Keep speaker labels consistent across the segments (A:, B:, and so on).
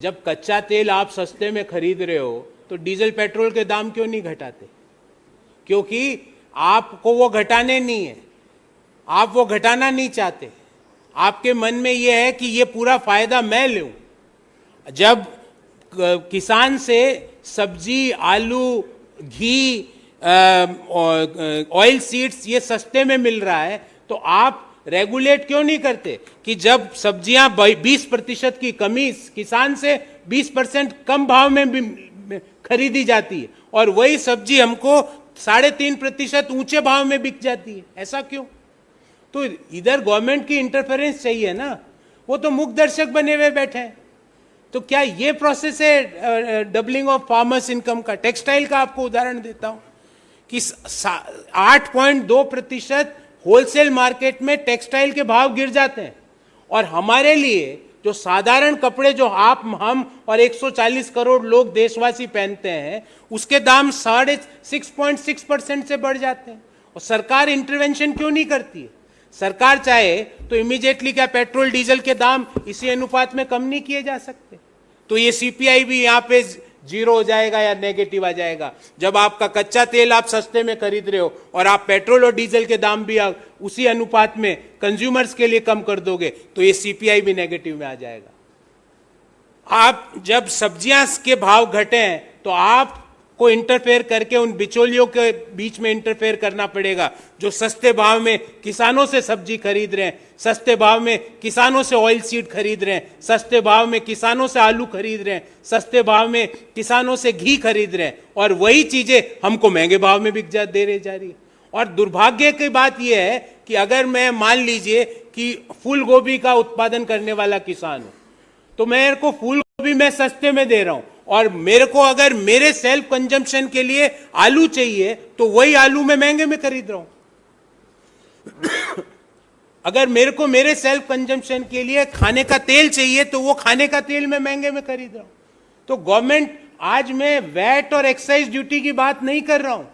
A: जब कच्चा तेल आप सस्ते में खरीद रहे हो तो डीजल पेट्रोल के दाम क्यों नहीं घटाते? क्योंकि आपको वो घटाने नहीं है, आप वो घटाना नहीं चाहते। आपके मन में ये है कि ये पूरा फायदा मैं लूं। जब किसान से सब्जी, आलू, घी, ऑयल सीड्स ये सस्ते में मिल रहा है तो आप रेगुलेट क्यों नहीं करते कि जब सब्जियां 20% की कमी किसान से 20% कम भाव में खरीदी जाती है और वही सब्जी हमको 3.5% ऊंचे भाव में बिक जाती है, ऐसा क्यों? तो इधर गवर्नमेंट की इंटरफेरेंस चाहिए ना, वो तो मूक दर्शक बने हुए बैठे हैं। तो क्या ये प्रोसेस है डबलिंग ऑफ फार्मर्स इनकम का? टेक्सटाइल का आपको उदाहरण देता हूं कि 8.2% होलसेल मार्केट में टेक्सटाइल के भाव गिर जाते हैं और हमारे लिए जो साधारण कपड़े जो हम और 140 करोड़ लोग देशवासी पहनते हैं उसके दाम 6.6% से बढ़ जाते हैं। और सरकार इंटरवेंशन क्यों नहीं करती है? सरकार चाहे तो इमीडिएटली क्या पेट्रोल डीजल के दाम इसी अनुपात में कम नहीं किए जा सकते? तो ये सीपीआई भी यहां पे जीरो हो जाएगा या नेगेटिव आ जाएगा। जब आपका कच्चा तेल आप सस्ते में खरीद रहे हो और आप पेट्रोल और डीजल के दाम भी उसी अनुपात में कंज्यूमर्स के लिए कम कर दोगे तो ये सीपीआई भी नेगेटिव में आ जाएगा। आप जब सब्जियां के भाव घटे हैं तो आपको इंटरफेयर करके उन बिचौलियों के बीच में इंटरफेयर करना पड़ेगा जो सस्ते भाव में किसानों से सब्जी खरीद रहे हैं, सस्ते भाव में किसानों से ऑयल सीड खरीद रहे हैं, सस्ते भाव में किसानों से आलू खरीद रहे हैं, सस्ते भाव में किसानों से घी खरीद रहे हैं और वही चीजें हमको महंगे भाव में बिक दे रही जा रही है। और दुर्भाग्य की बात यह है कि अगर मैं मान लीजिए कि फूल गोभी का उत्पादन करने वाला किसान हूं तो मेरे को फूल गोभी मैं सस्ते में दे रहा हूं और मेरे को अगर मेरे सेल्फ कंजम्पशन के लिए आलू चाहिए तो वही आलू मैं महंगे में खरीद रहा हूं। अगर मेरे को मेरे सेल्फ कंजम्पशन के लिए खाने का तेल चाहिए तो वो खाने का तेल मैं महंगे में खरीद रहा हूं। तो गवर्नमेंट, आज मैं वैट और एक्साइज ड्यूटी की बात नहीं कर रहा हूं।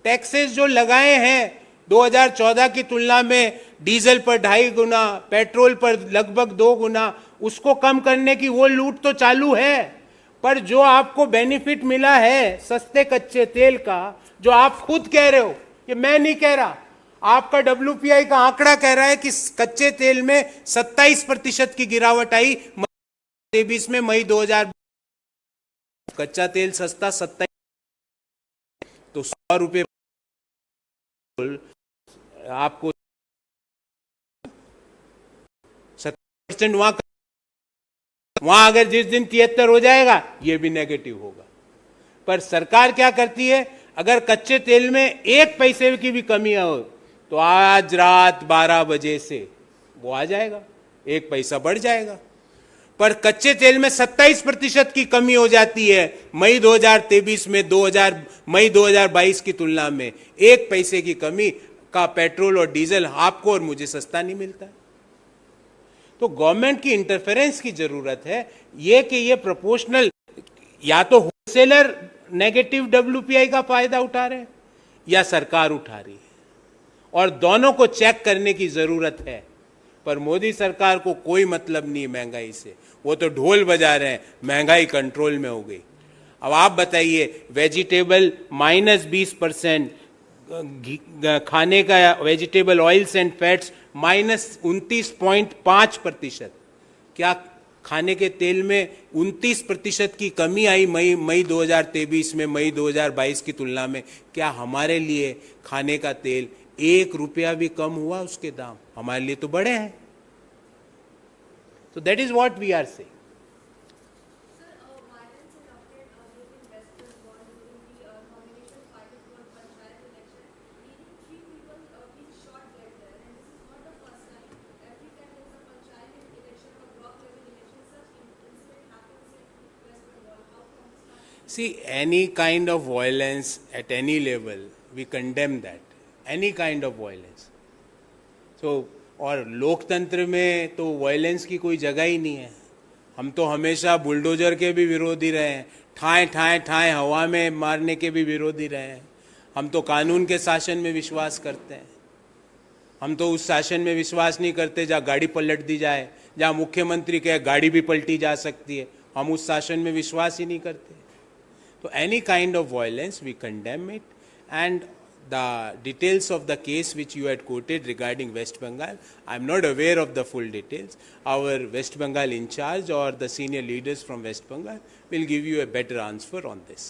A: टैक्सेस जो लगाए हैं 2014 की तुलना में डीजल पर 2.5 गुना, पेट्रोल पर लगभग 2 गुना, उसको कम करने की वो लूट तो चालू है। पर जो आपको बेनिफिट मिला है सस्ते कच्चे तेल का, जो आप खुद कह रहे हो, ये मैं नहीं कह रहा, आपका WPI का आंकड़ा कह रहा है कि कच्चे तेल में 27% की गिरावट आई 2023 में, मई 2000 कच्चा तेल सस्ता 27, तो 100 रुपए आपको 70% वहां अगर जिस दिन 73 हो जाएगा ये भी नेगेटिव होगा। पर सरकार क्या करती है, अगर कच्चे तेल में 1 पैसे की भी कमी हो तो आज रात 12 बजे से वो आ जाएगा, 1 पैसा बढ़ जाएगा। पर कच्चे तेल में 27% की कमी हो जाती है मई 2023 में मई 2022 की तुलना में 1 पैसे की कमी का पेट्रोल और डीजल आपको और मुझे सस्ता नहीं मिलता। तो गवर्नमेंट की इंटरफेरेंस की जरूरत है। ये कि ये प्रोपोर्शनल, या तो होलसेलर नेगेटिव WPI का फायदा उठा रहे हैं या सरकार उठा रही है, और दोनों को चेक करने की जरूरत है। पर मोदी सरकार को कोई मतलब नहीं महंगाई से, वो तो ढोल बजा रहे हैं महंगाई कंट्रोल में हो गई। अब आप बताइए, वेजिटेबल -20%, खाने का वेजिटेबल ऑयल्स एंड फैट्स -29.5%। क्या खाने के तेल में 29% की कमी आई मई 2023 में मई 2022 की तुलना में? क्या हमारे लिए खाने का तेल 1 रुपया भी कम हुआ? उसके दाम हमारे लिए तो बढ़े हैं। तो that is what we are saying. See, any kind of violence at any level, we condemn that. Any kind of violence. So, और लोकतंत्र में तो वायलेंस की कोई जगह ही नहीं है। हम तो हमेशा बुलडोजर के भी विरोधी रहे हैं, ठाए ठाए ठाए हवा में मारने के भी विरोधी रहे हैं। हम तो कानून के शासन में विश्वास करते हैं। हम तो उस शासन में विश्वास नहीं करते जहाँ गाड़ी पलट दी जाए, जहाँ मुख्यमंत्री कहे गाड़ी भी पलटी जा सकती है। हम उस शासन में विश्वास ही नहीं करते। तो any kind of violence we condemn it, and the details of the case which you had quoted regarding West Bengal, I am not aware of the full details. Our West Bengal in charge or the senior leaders from West Bengal will give you a better answer on this.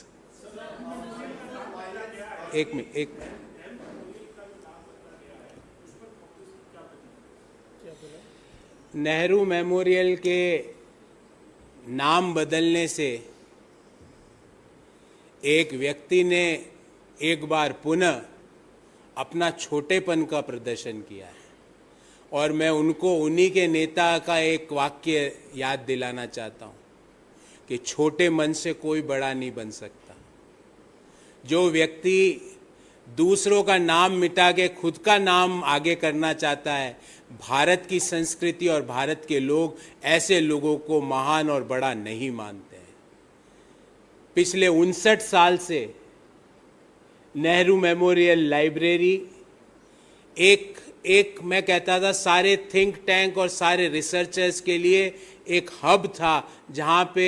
A: एक minute, Nehru memorial के नाम बदलने से एक व्यक्ति ने एक बार पुनः अपना छोटेपन का प्रदर्शन किया है, और मैं उनको उन्हीं के नेता का एक वाक्य याद दिलाना चाहता हूं कि छोटे मन से कोई बड़ा नहीं बन सकता। जो व्यक्ति दूसरों का नाम मिटा के खुद का नाम आगे करना चाहता है, भारत की संस्कृति और भारत के लोग ऐसे लोगों को महान और बड़ा नहीं मानते हैं। पिछले 59 साल से नेहरू मेमोरियल लाइब्रेरी एक मैं कहता था सारे थिंक टैंक और सारे रिसर्चर्स के लिए एक हब था, जहाँ पे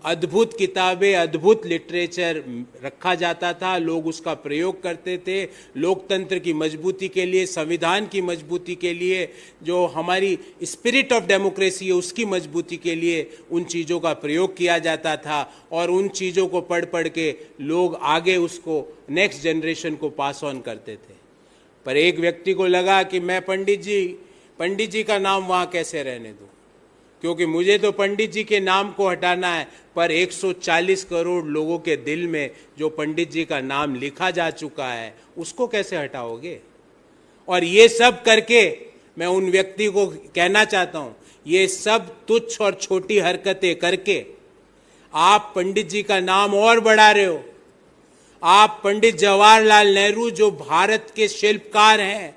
A: अद्भुत किताबें, अद्भुत लिटरेचर रखा जाता था, लोग उसका प्रयोग करते थे। लोकतंत्र की मजबूती के लिए, संविधान की मजबूती के लिए, जो हमारी स्पिरिट ऑफ डेमोक्रेसी है उसकी मजबूती के लिए उन चीज़ों का प्रयोग किया जाता था, और उन चीज़ों को पढ़ पढ़ के लोग आगे उसको नेक्स्ट जनरेशन को पास ऑन करते थे। पर एक व्यक्ति को लगा कि मैं पंडित जी का नाम वहाँ कैसे रहने दूँ, क्योंकि मुझे तो पंडित जी के नाम को हटाना है, पर 140 करोड़ लोगों के दिल में जो पंडित जी का नाम लिखा जा चुका है उसको कैसे हटाओगे। और ये सब करके मैं उन व्यक्ति को कहना चाहता हूं, ये सब तुच्छ और छोटी हरकतें करके आप पंडित जी का नाम और बढ़ा रहे हो। आप पंडित जवाहरलाल नेहरू जो भारत के शिल्पकार हैं,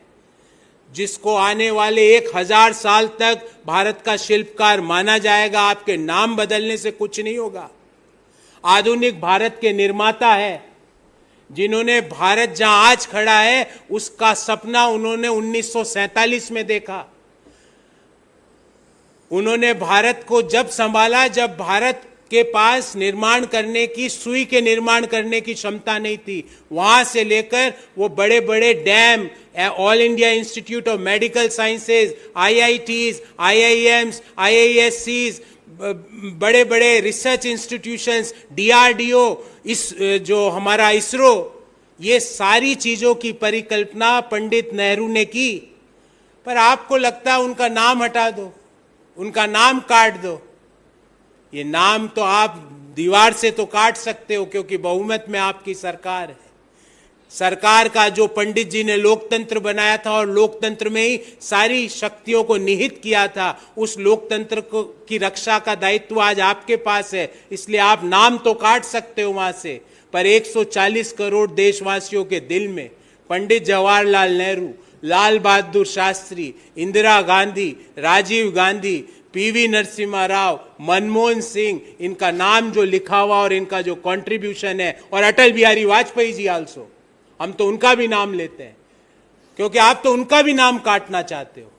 A: जिसको आने वाले 1000 साल तक भारत का शिल्पकार माना जाएगा, आपके नाम बदलने से कुछ नहीं होगा। आधुनिक भारत के निर्माता है, जिन्होंने भारत जहां आज खड़ा है उसका सपना उन्होंने 1947 में देखा। उन्होंने भारत को जब संभाला, जब भारत के पास निर्माण करने की, सुई के निर्माण करने की क्षमता नहीं थी। वहां से लेकर वो बड़े बड़े dam, all India institute of medical sciences, IITs, IIMs, IISCs, बड़े बड़े रिसर्च इंस्टीट्यूशंस, DRDO, इस जो हमारा इसरो, ये सारी चीजों की परिकल्पना पंडित नेहरू ने की। पर आपको लगता है उनका नाम हटा दो, उनका नाम काट दो। ये नाम तो आप दीवार से तो काट सकते हो, क्योंकि बहुमत में आपकी सरकार है। सरकार का जो पंडित जी ने लोकतंत्र बनाया था और लोकतंत्र में ही सारी शक्तियों को निहित किया था, उस लोकतंत्र को की रक्षा का दायित्व आज आपके पास है। इसलिए आप नाम तो काट सकते हो वहां से, पर 140 करोड़ देशवासियों के दिल में पंडित जवाहरलाल नेहरू, लाल बहादुर शास्त्री, इंदिरा गांधी, राजीव गांधी, PV नरसिम्हा राव, मनमोहन सिंह, इनका नाम जो लिखा हुआ और इनका जो कंट्रीब्यूशन है, और अटल बिहारी वाजपेयी जी आल्सो, हम तो उनका भी नाम लेते हैं, क्योंकि आप तो उनका भी नाम काटना चाहते हो।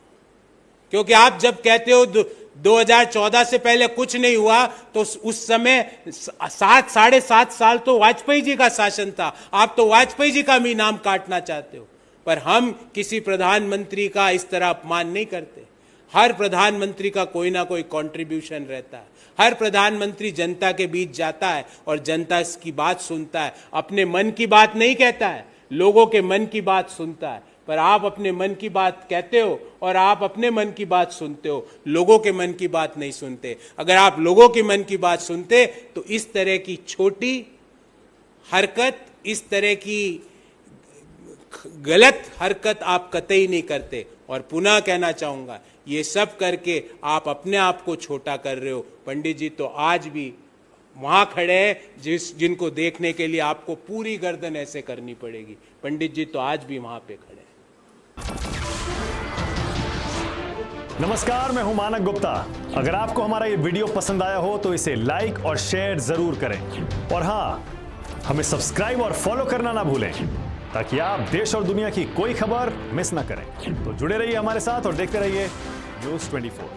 A: क्योंकि आप जब कहते हो 2014 से पहले कुछ नहीं हुआ, तो उस समय 7.5 साल तो वाजपेयी जी का शासन था, आप तो वाजपेयी जी का भी नाम काटना चाहते हो। पर हम किसी प्रधानमंत्री का इस तरह अपमान नहीं करते। हर प्रधानमंत्री का कोई ना कोई कंट्रीब्यूशन रहता है। हर प्रधानमंत्री जनता के बीच जाता है और जनता इसकी बात सुनता है, अपने मन की बात नहीं कहता है, लोगों के मन की बात सुनता है। पर आप अपने मन की बात कहते हो और आप अपने मन की बात सुनते हो, लोगों के मन की बात नहीं सुनते। अगर आप लोगों के मन की बात सुनते तो इस तरह की छोटी हरकत, इस तरह की गलत हरकत आप कतई नहीं करते। और पुनः कहना चाहूंगा, ये सब करके आप अपने आप को छोटा कर रहे हो। पंडित जी तो आज भी वहां खड़े हैं जिनको देखने के लिए आपको पूरी गर्दन ऐसे करनी पड़ेगी। पंडित जी तो आज भी वहां पे खड़े हैं।
B: नमस्कार, मैं हूं मानक गुप्ता। अगर आपको हमारा ये वीडियो पसंद आया हो तो इसे लाइक और शेयर जरूर करें, और हाँ, हमें सब्सक्राइब और फॉलो करना ना भूलें, ताकि आप देश और दुनिया की कोई खबर मिस ना करें। तो जुड़े रहिए हमारे साथ और देखते रहिए News 24।